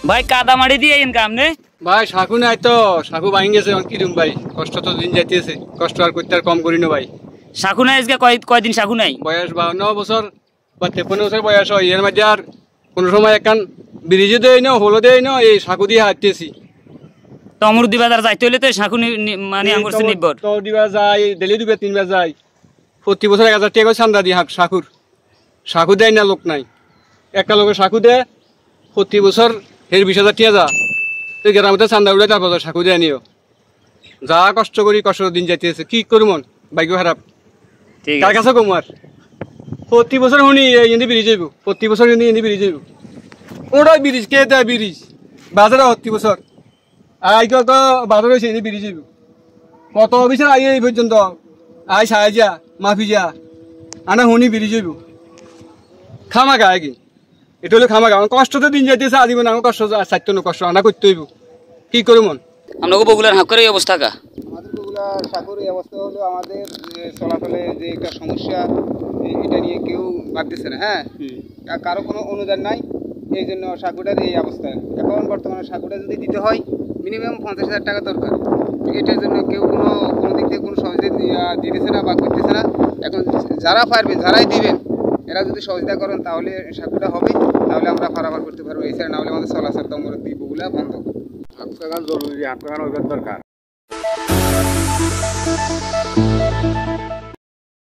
ভাই কাদা মাটি দিয়ে ইনকাম নে ভাই সাকু নাই তো, সাকু ভাঙি গেছে কি রুম ভাই, কষ্ট তো দিন যাইতেছে, কষ্ট আর করতে আর কম করি না ভাই। শাকু নাই আজকে কয়দিন শাকু নাই? বয়স 52 বছর বা 53 বছর বয়স হয়, এর মধ্যে আর কোনো সময় একখান ব্রিজে দেয় না, হলো দেয় না, এই সাকু দিয়ে হাঁটতেছি। তো অমরুদি বাজার যাইতে হলে তো শাকু মানে আঙ্গুরছে নিব্বর তো দিবা যায়, ডেলি দিবে 3 বার যায়, প্রতি বছর 1000 টাকা চান্দা দিয়ে হাঁক সাকুর। সাকু দেয় না লোক নাই, একটা লোকের সাকু দেয় প্রতি বছর 20,000 টাকা যা, তুই গ্রামে চান্দা উড়ে তারপর সাকু দেয় নিও। যা কষ্ট করি, কষ্ট দিন যাইতেছে, কি করু মন ভাগ্য খারাপ। কার কাছে কম আর প্রতি বছর শুনি এনে ব্রিজ যাইব, প্রতি বছর এনে ব্রিজ যাইব, ওটাই ব্রিজ কে দেয় ব্রিজ বাজারে প্রতি বছর আই কত বাজার হয়েছে এনে ব্রিজ যাইব। কত অফিসের আই এই পর্যন্ত আই সাহায্যা মাফি যা আনা শুনি ব্রিজ যাইব খামাকা কি, এটা হলো খামাকা। আমার কষ্ট তো দিন যাইতেছে আজীবন, আমার কষ্ট সাধ্য কষ্ট আনা করতে হইব, কি করু মন। আপনাকে বগুলার হাঁক করে এই অবস্থা কা? আমাদের বগুলা সাগর এই অবস্থা হলো আমাদের চলাচলে যে একটা সমস্যা, এটা নিয়ে কেউ ভাবতেছে না। হ্যাঁ, কারো কোনো অনুদান নাই, এই জন্য সাগুটার এই অবস্থা। এখন বর্তমানে সাগুটা যদি দিতে হয় মিনিমাম 50,000 টাকা দরকার। এটার জন্য কেউ কোনো দিক থেকে কোনো সহযোগিতা দিতেছে না বা করতেছে না। এখন যারা পারবেন, যারাই দিবেন, এরা যদি সহযোগিতা করেন তাহলে সাগুটা হবে, তাহলে আমরা পারাপার করতে পারবো। এছাড়া না হলে আমাদের চলাচল দমর দ্বীপগুলা বন্ধ। জরুরি, আপনার দরকার।